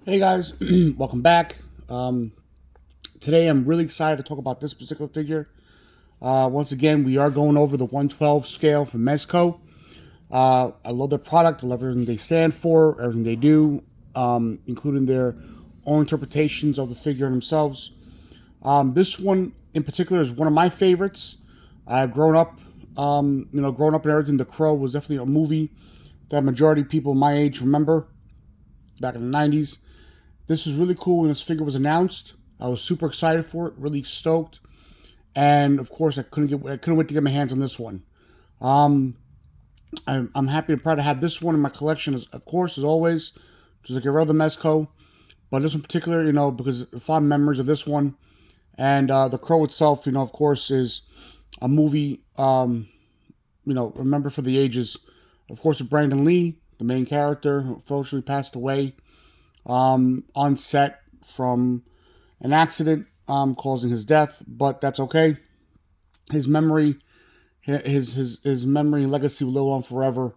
Hey guys, welcome back. Today I'm really excited to talk about this particular figure. Once again, we are going over the 112 scale from Mezco. I love their product. I love everything they stand for, everything they do, including their own interpretations of the figure themselves. This one in particular is one of my favorites. I've grown up, growing up and everything. The Crow was definitely a movie that majority of people my age remember back in the 90s. This was really cool when this figure was announced. I was super excited for it, really stoked, and of course I couldn't wait to get my hands on this one. I'm happy and proud to have this one in my collection, of course, as always, just like every other Mezco. But this one in particular, because fond memories of this one, and the Crow itself, of course, is a movie, remember for the ages. Of course, with Brandon Lee, the main character, who unfortunately passed away on set from an accident causing his death, but that's okay. His memory, his memory and legacy will live on forever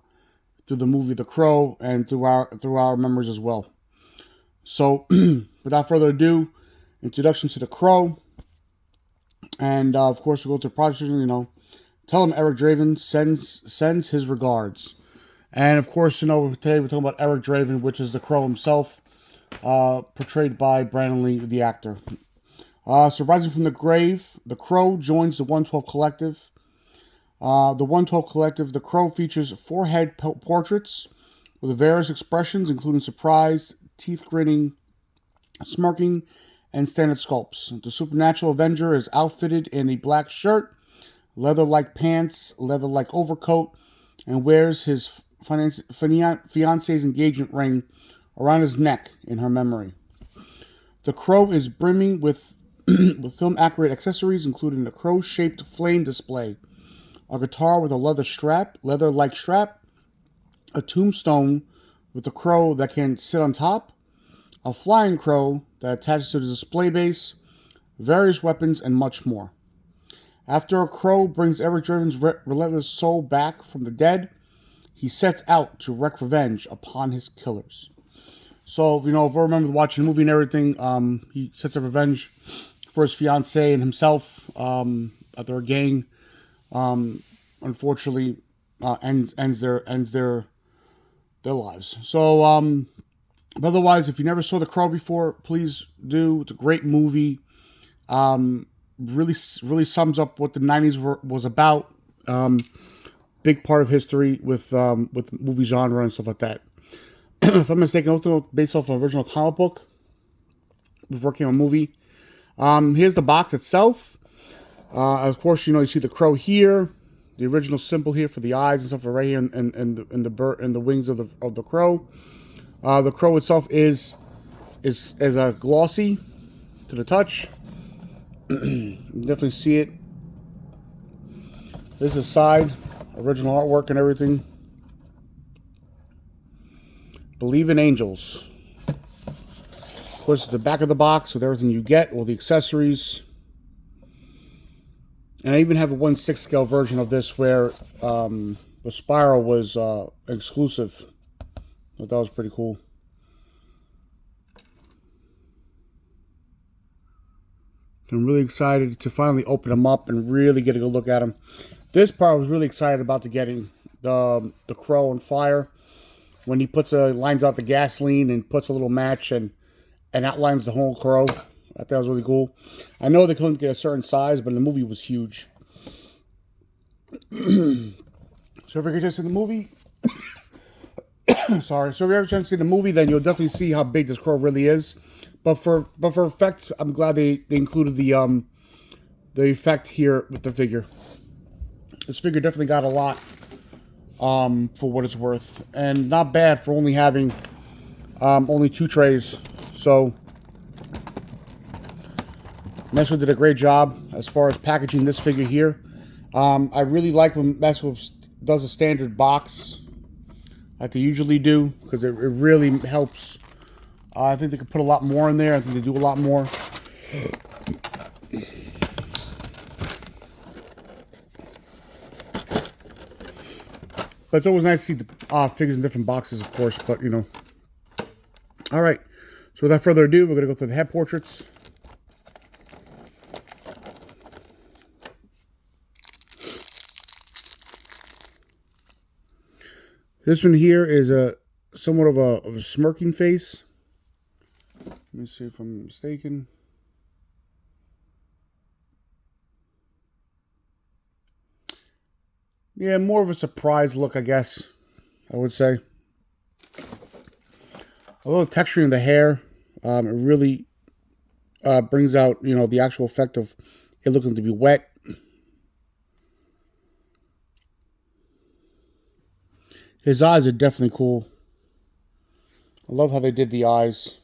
through the movie The Crow and through our memories as well. So, without further ado, introduction to The Crow, and of course we'll go to the project. Tell him Eric Draven sends his regards. And of course, today we're talking about Eric Draven, which is the Crow himself, portrayed by Brandon Lee, the actor. So rising from the grave, the Crow joins the 112 Collective. The 112 Collective, the Crow features 4 head portraits with various expressions, including surprise, teeth gritting, smirking, and standard sculpts. The Supernatural Avenger is outfitted in a black shirt, leather-like pants, leather-like overcoat, and wears his fiance's engagement ring around his neck in her memory. The Crow is brimming with film-accurate accessories, including a crow-shaped flame display, a guitar with a leather-like strap, a tombstone with a crow that can sit on top, a flying crow that attaches to the display base, various weapons, and much more. After a crow brings Eric Draven's relentless soul back from the dead, he sets out to wreak revenge upon his killers. So, if I remember watching the movie and everything, he sets up revenge for his fiancée and himself after a gang, unfortunately, ends their lives. So, but otherwise, if you never saw The Crow before, please do. It's a great movie. Really sums up what the 90s was about. Big part of history with movie genre and stuff like that. If I'm mistaken, also based off an original comic book before it became a movie. Here's the box itself. Of course, you see the crow here, the original symbol here for the eyes and stuff are right here, and the wings of the crow. The crow itself is a glossy to the touch. You definitely see it. This is side, original artwork and everything. Believe in Angels. Of course, it's the back of the box with everything you get, all the accessories. And I even have a 1/6 scale version of this where the spiral was exclusive. I thought that was pretty cool. I'm really excited to finally open them up and really get a good look at them. This part I was really excited about getting the Crow on fire. When he lines out the gasoline and puts a little match and outlines the whole crow. I thought that was really cool. I know they couldn't get a certain size, but the movie was huge. So if you get a chance to see the movie, sorry. So if you ever chance to see the movie, then you'll definitely see how big this crow really is. But for effect, I'm glad they included the effect here with the figure. This figure definitely got a lot. For what it's worth, and not bad for only having only 2 trays. So Mezco did a great job as far as packaging this figure here. I really like when Mezco does a standard box like they usually do, because it really helps. I think they could put a lot more in there. I think they do a lot more. But it's always nice to see the figures in different boxes, of course. But, All right. So without further ado, we're going to go through the head portraits. This one here is a somewhat of a smirking face. Let me see if I'm mistaken. Yeah, more of a surprised look, I guess, I would say. Although the texturing of the hair, it really brings out, you know, the actual effect of it looking to be wet. His eyes are definitely cool. I love how they did the eyes.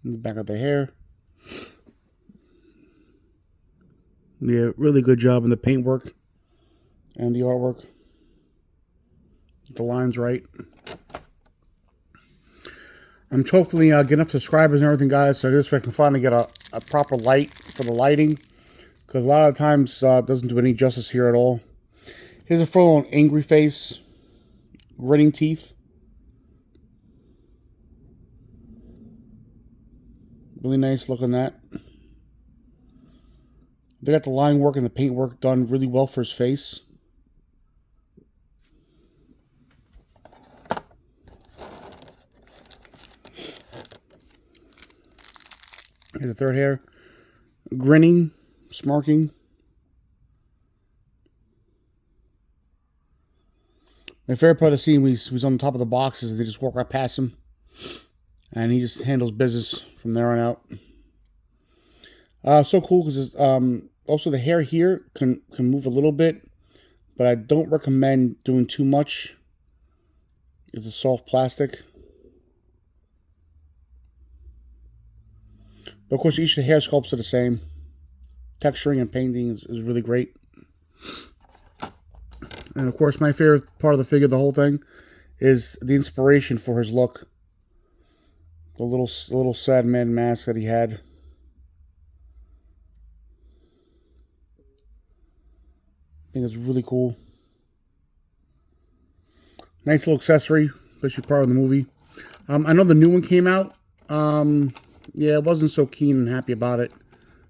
In the back of the hair. Yeah, really good job in the paintwork and the artwork. Get the lines right. I'm hopefully getting enough subscribers and everything, guys, so I can finally get a proper light for the lighting, because a lot of times it doesn't do any justice here at all. Here's a full-on angry face, gritting teeth. Really nice look on that. They got the line work and the paint work done really well for his face. Here's the third hair. Grinning, smirking. My favorite part of the scene was on the top of the boxes. They just walk right past him. And he just handles business from there on out. So cool because also the hair here can move a little bit, but I don't recommend doing too much. It's a soft plastic. But of course, each of the hair sculpts are the same. Texturing and painting is really great. And of course, my favorite part of the figure, the whole thing, is the inspiration for his look. The little sad man mask that he had. I think it's really cool. Nice little accessory, especially part of the movie. I know the new one came out. Yeah, I wasn't so keen and happy about it.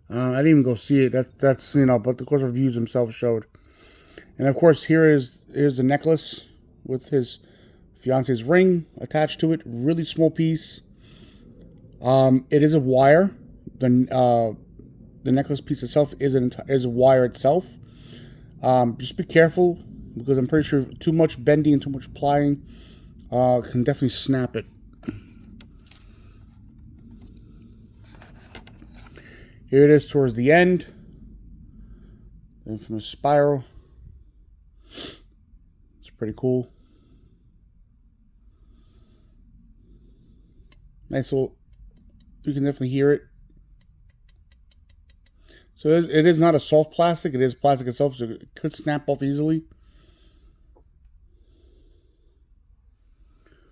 I didn't even go see it. That's you know, but of course reviews themselves showed. And of course, here's the necklace with his fiance's ring attached to it. Really small piece. It is a wire. The necklace piece itself is a wire itself. Just be careful, because I'm pretty sure too much bending and too much plying can definitely snap it. Here it is towards the end. The infamous spiral. It's pretty cool. Nice little, you can definitely hear it. So it is not a soft plastic. It is plastic itself, so it could snap off easily.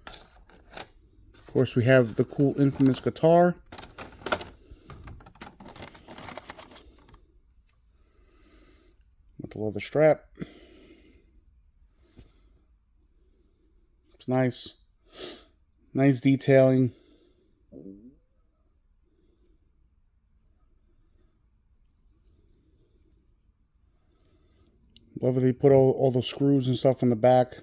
Of course, we have the cool infamous guitar. With the leather strap. It's nice. Nice detailing. Love that they put all the screws and stuff on the back.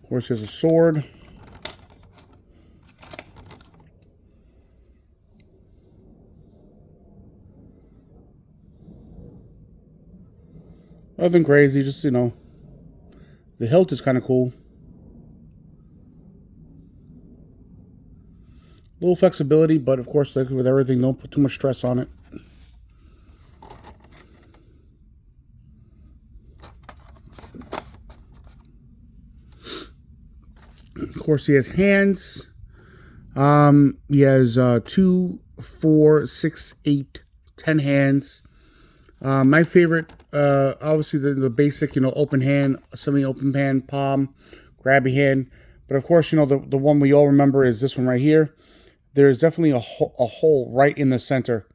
Of course, there's a sword. Nothing crazy, just, you know, the hilt is kind of cool. A little flexibility, but of course, like with everything, don't put too much stress on it. Of course, he has hands. He has 2, 4, 6, 8, 10 hands. My favorite, obviously the basic, you know, open hand, semi-open hand, palm, grabby hand. But of course, you know, the one we all remember is this one right here. There's definitely a hole right in the center,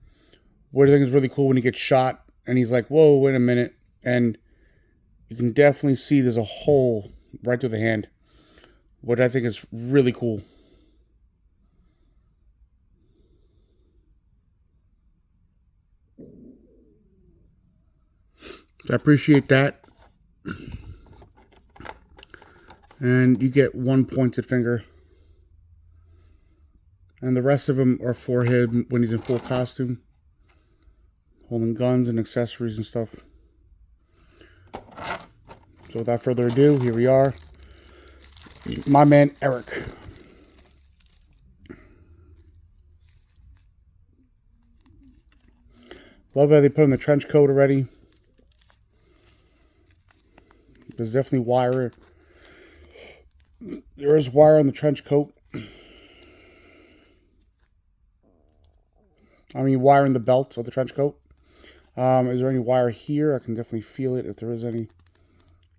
which I think is really cool when he gets shot and he's like, whoa, wait a minute. And you can definitely see there's a hole right through the hand, which I think is really cool. So I appreciate that. And you get one pointed finger. And the rest of them are for him when he's in full costume, holding guns and accessories and stuff. So without further ado, here we are. My man, Eric. Love how they put in the trench coat already. There's definitely wire. There is wire on the trench coat. I mean, wire in the belt of the trench coat. Is there any wire here? I can definitely feel it if there is any.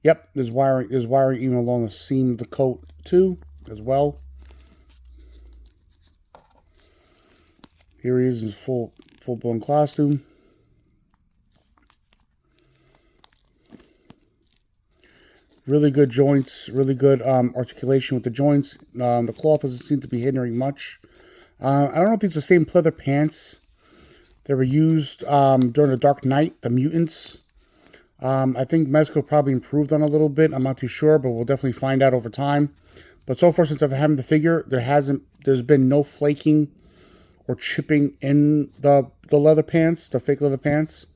Yep, there's wiring. There's wiring even along the seam of the coat too, as well. Here he is in full-blown costume. Really good joints. Really good articulation with the joints. The cloth doesn't seem to be hindering much. I don't know if these are the same pleather pants that were used during the Dark Knight, the mutants. I think Mezco probably improved on a little bit. I'm not too sure, but we'll definitely find out over time. But so far, since I've had the figure, there's been no flaking or chipping in the leather pants, the fake leather pants.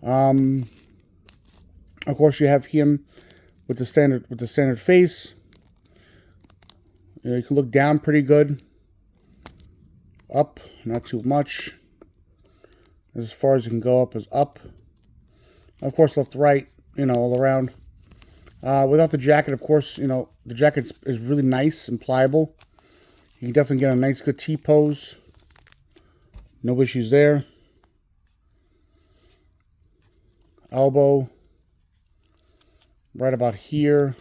Of course, you have him with the standard face. You know, you can look down pretty good. Up, not too much. As far as you can go up is up. Of course, left, right, you know, all around. Without the jacket, of course, you know, the jacket is really nice and pliable. You can definitely get a nice, good T-pose. No issues there. Elbow. Right about here.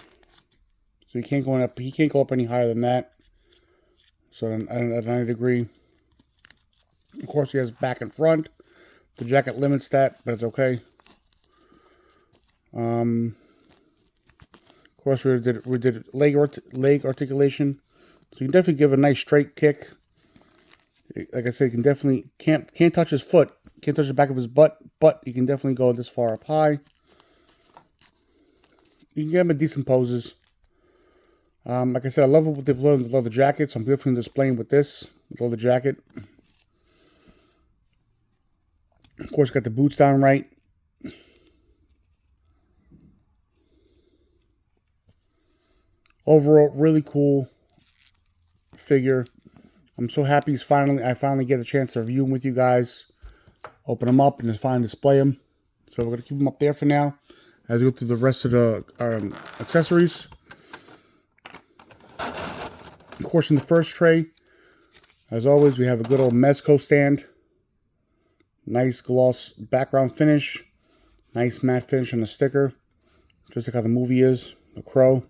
So he can't go up any higher than that. So at a 90 degree. Of course, he has back and front. The jacket limits that, but it's okay. Of course, we did leg articulation. So you can definitely give a nice straight kick. Like I said, you can definitely can't touch his foot, can't touch the back of his butt, but you can definitely go this far up high. You can get him in decent poses. Like I said, I love what they've done with the leather jacket, so I'm definitely displaying with this leather jacket. Of course, got the boots down right. Overall, really cool figure. I'm so happy I finally get a chance to review him with you guys. Open them up and just finally display them. So we're going to keep them up there for now as we go through the rest of the accessories. Of course, in the first tray, as always, we have a good old Mezco stand. Nice gloss background finish. Nice matte finish on the sticker. Just like how the movie is, The Crow.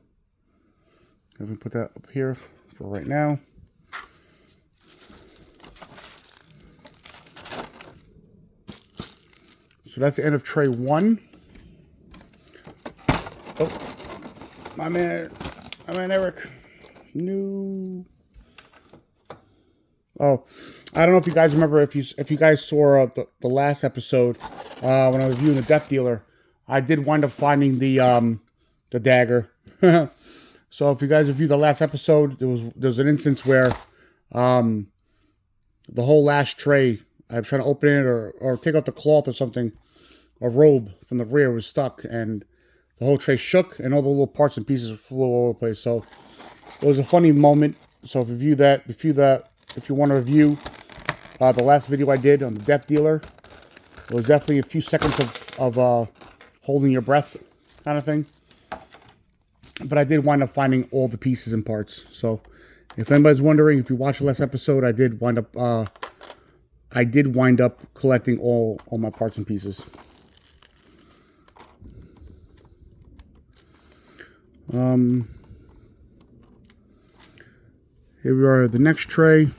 Let me put that up here for right now. So that's the end of tray 1. Oh, my man Eric. No. Oh, I don't know if you guys remember, if you guys saw the last episode when I was reviewing the Death Dealer, I did wind up finding the dagger. So if you guys reviewed the last episode, there was an instance where the whole last tray, I was trying to open it or take out the cloth or something, a robe from the rear was stuck, and the whole tray shook, and all the little parts and pieces flew all over the place. So it was a funny moment. So if you want to review the last video I did on the Death Dealer, it was definitely a few seconds of holding your breath kind of thing. But I did wind up finding all the pieces and parts. So if anybody's wondering, if you watched the last episode, I did wind up collecting all my parts and pieces. Here we are at the next tray.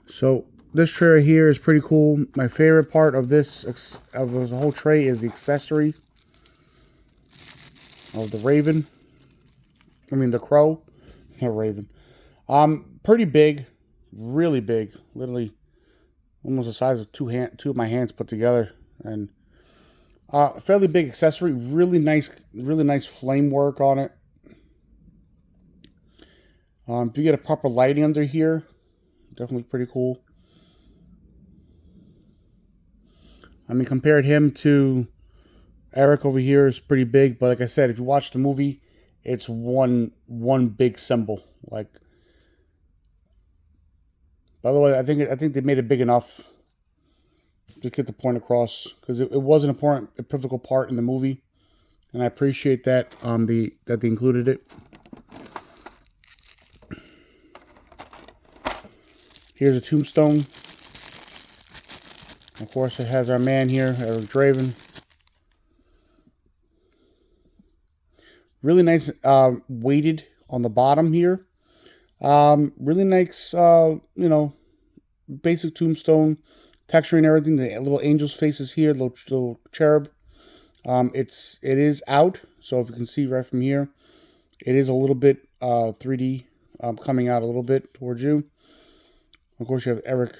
So this tray right here is pretty cool. My favorite part of this, of the whole tray, is the accessory of the raven. I mean the crow. Not raven. Pretty big, really big. Literally, almost the size of two of my hands put together, and fairly big accessory. Really nice flame work on it. If you get a proper lighting under here, definitely pretty cool. I mean, compared him to Eric over here is pretty big, but like I said, if you watch the movie, it's one big symbol. Like, by the way, I think they made it big enough to get the point across, because it was an important, a pivotal part in the movie, and I appreciate that that they included it. Here's a tombstone. Of course, it has our man here, Eric Draven. Really nice, weighted on the bottom here. Really nice, basic tombstone texture and everything. The little angel's faces here, little cherub. It is out, so if you can see right from here, it is a little bit 3D, coming out a little bit towards you. Of course, you have Eric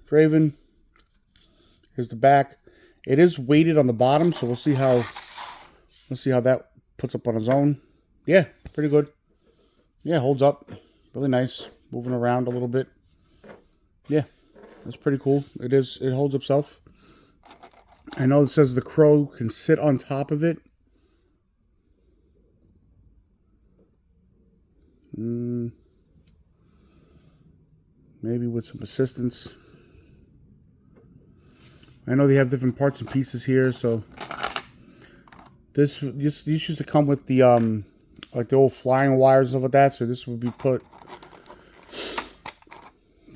Draven. Here's the back. It is weighted on the bottom, so we'll see how that puts up on its own. Yeah, pretty good. Yeah, holds up. Really nice. Moving around a little bit. Yeah, that's pretty cool. It holds itself. I know it says the crow can sit on top of it. Maybe with some assistance. I know they have different parts and pieces here, so these used to come with the like the old flying wires and stuff like that. So this would be put.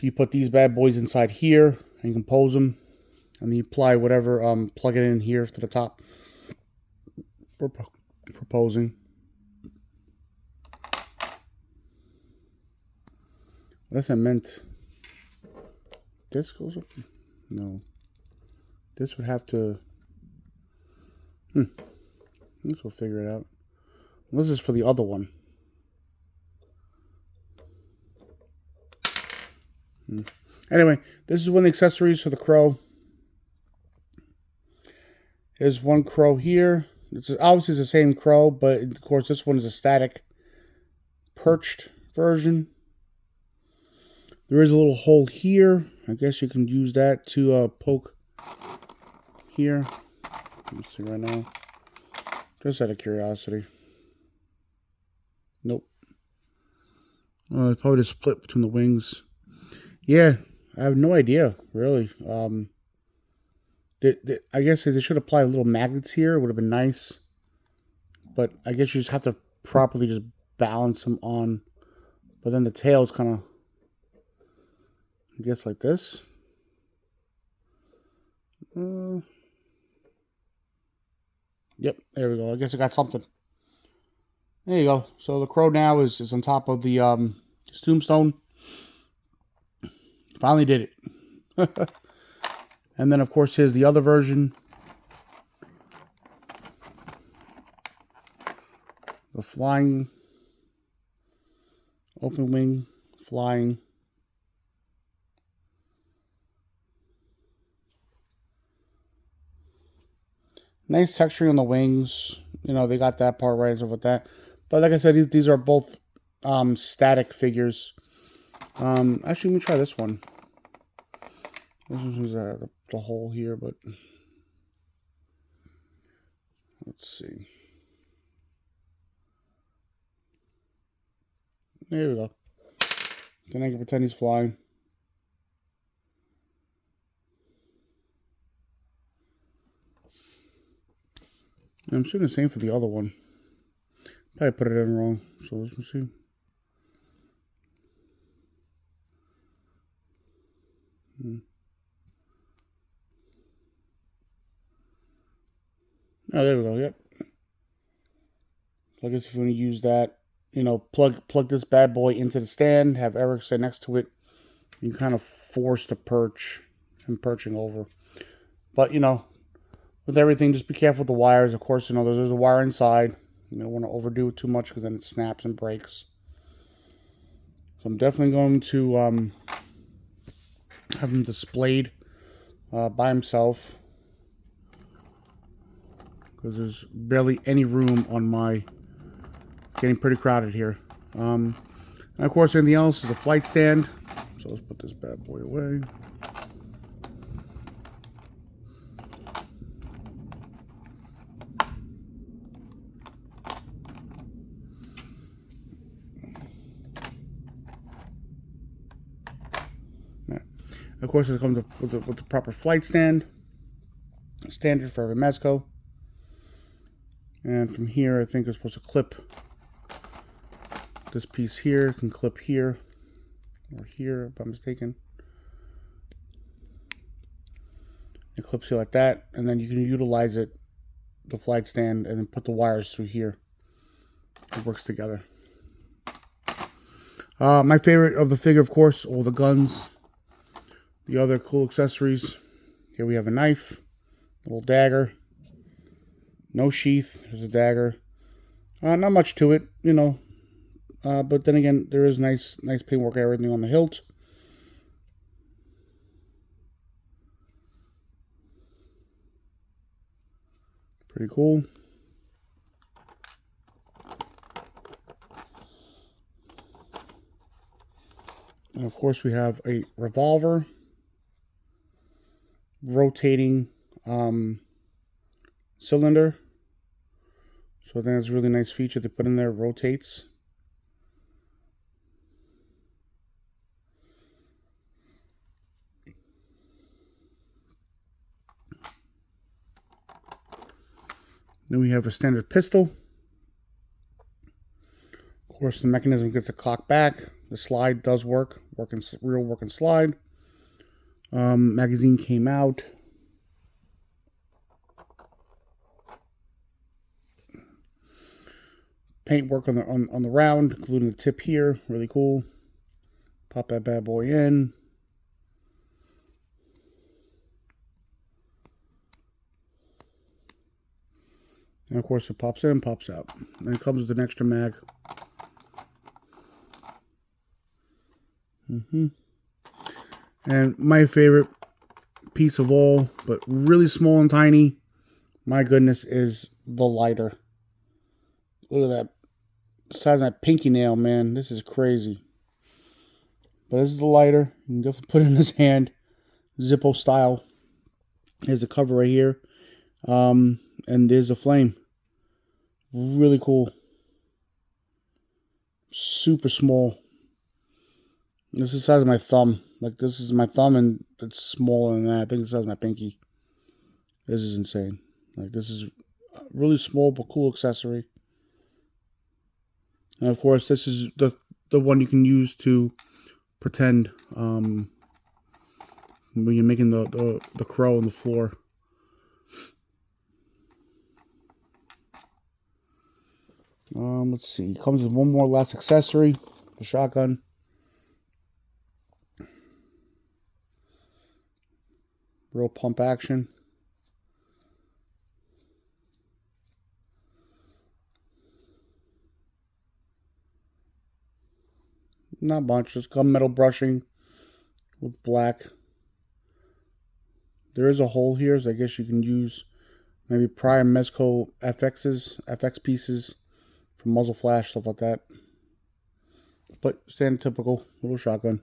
You put these bad boys inside here, and you can pose them, and then you apply whatever, plug it in here to the top for posing. Unless I meant this goes up. No, this would have to. This will figure it out. This is for the other one. Anyway, this is one of the accessories for the crow. There's one crow here. It's obviously the same crow, but of course this one is a static perched version. There is a little hole here. I guess you can use that to poke here. Let me see right now. Just out of curiosity. Nope. It's probably the split between the wings. Yeah, I have no idea, really. I guess they should apply little magnets here. It would have been nice. But I guess you just have to properly just balance them on. But then the tail is kind of, I guess, like this. Yep, there we go. I guess I got something. There you go. So the crow now is on top of the his tombstone. Finally did it. And then, of course, here's the other version. The flying, open wing, flying. Nice texturing on the wings. You know, they got that part right and stuff with that. But like I said, these are both static figures. Actually, let me try this one. This one's the hole here, but let's see. There we go. Then I can pretend he's flying. I'm doing the same for the other one. Probably put it in wrong. So let's see. Oh, there we go. Yep. So I guess if you want to use that, plug this bad boy into the stand, have Eric sit next to it. You kind of force the perch and perching over. But, with everything, just be careful with the wires. Of course, there's a wire inside. You don't want to overdo it too much because then it snaps and breaks. So I'm definitely going to have him displayed by himself, because there's barely any room on my... Getting pretty crowded here. And of course, anything else is a flight stand. So let's put this bad boy away. Yeah. Of course, it comes with the proper flight stand. Standard for every Mezco. And from here, I think it's supposed to clip. This piece here can clip here or here, if I'm mistaken. It clips here like that, and then you can utilize it, the flight stand, and then put the wires through here. It works together. My favorite of the figure, of course, all the guns. The other cool accessories. Here we have a knife, a little dagger. No sheath. There's a dagger. Not much to it, but then again, there is nice paintwork and everything on the hilt. Pretty cool. And of course, we have a revolver, rotating cylinder. So that's a really nice feature they put in there. It rotates. Then we have a standard pistol. Of course, the mechanism gets a cock back. The slide does work. Real working slide. Magazine came out. Paint work on the round, including the tip here. Really cool. Pop that bad boy in. And of course, it pops in and pops out. And it comes with an extra mag. And my favorite piece of all, but really small and tiny, my goodness, is the lighter. Look at that. The size of my pinky nail, man. This is crazy. But this is the lighter. You can definitely put it in his hand. Zippo style. There's a cover right here. And there's a flame. Really cool. Super small. This is the size of my thumb. Like, this is my thumb, and it's smaller than that. I think it's the size of my pinky. This is insane. Like, this is a really small but cool accessory. And of course, this is the one you can use to pretend when you're making the crow on the floor. Let's see. It comes with one more last accessory, the shotgun. Real pump action. Not much, just gunmetal brushing with black. There is a hole here, so I guess you can use maybe prior Mezco FX pieces for muzzle flash, stuff like that. But standard typical little shotgun.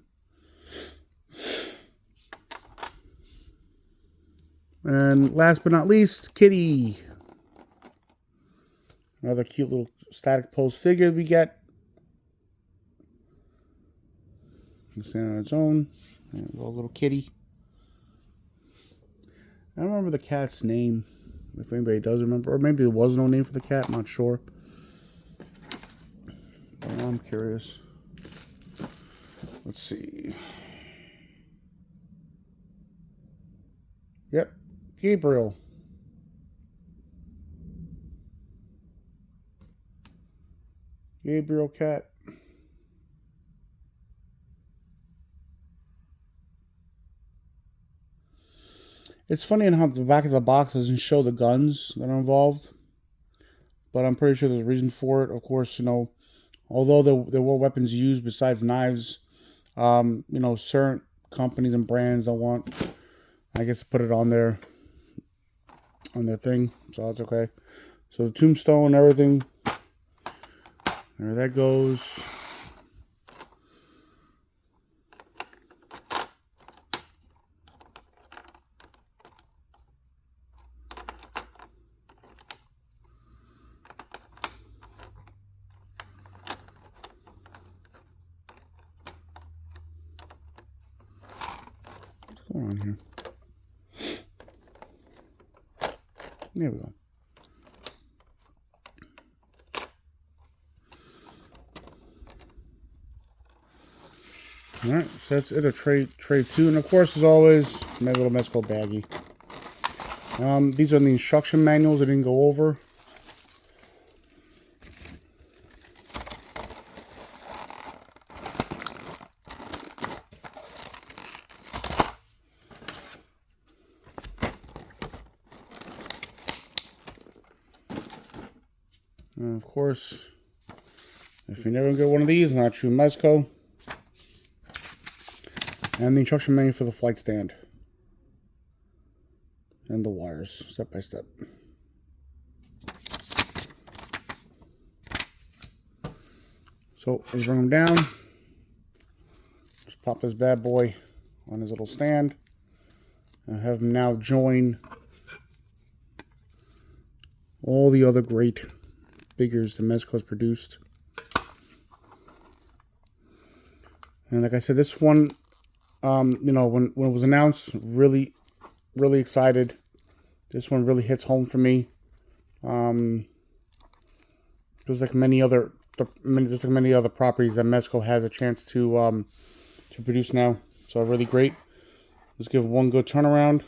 And last but not least, Kitty. Another cute little static pose figure we get. Stand on its own. And a little kitty. I don't remember the cat's name. If anybody does remember. Or maybe there was no name for the cat. I'm not sure. But I'm curious. Let's see. Yep. Gabriel. Gabriel cat. It's funny in how the back of the box doesn't show the guns that are involved, but I'm pretty sure there's a reason for it. Of course, you know, although there were weapons used besides knives, you know, certain companies and brands don't want, I guess, to put it on their thing, so that's okay. So the tombstone and everything, there that goes. What's going on here? There we go. Alright, so that's it, a tray 2. And of course, as always, my little Mezco baggie. These are the instruction manuals I didn't go over. And of course, if you never get one of these, not true Mezco. And the instruction manual for the flight stand. And the wires, step by step. So, as you bring them down, just pop this bad boy on his little stand. And have him now join all the other great figures that Mezco has produced. And like I said, this one, you know, when it was announced, really excited. This one really hits home for me. Just like many other properties that Mezco has a chance to produce now. So really great. Let's give one good turnaround.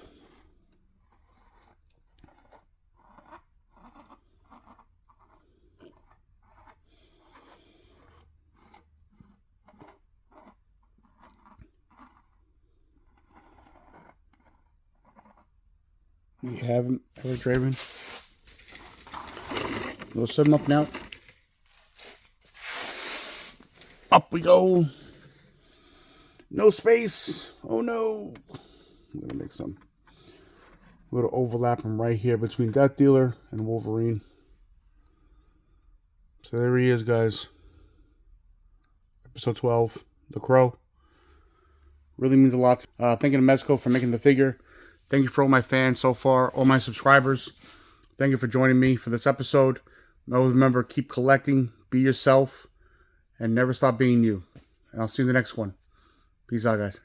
You have him, Ever Draven. We'll set him up now. Up we go. No space. Oh no. I'm gonna make some little overlapping right here between Death Dealer and Wolverine. So there he is, guys. Episode 12, The Crow. Really means a lot. Thank you to Mezco for making the figure. Thank you for all my fans so far, all my subscribers. Thank you for joining me for this episode. Always remember, keep collecting, be yourself, and never stop being you. And I'll see you in the next one. Peace out, guys.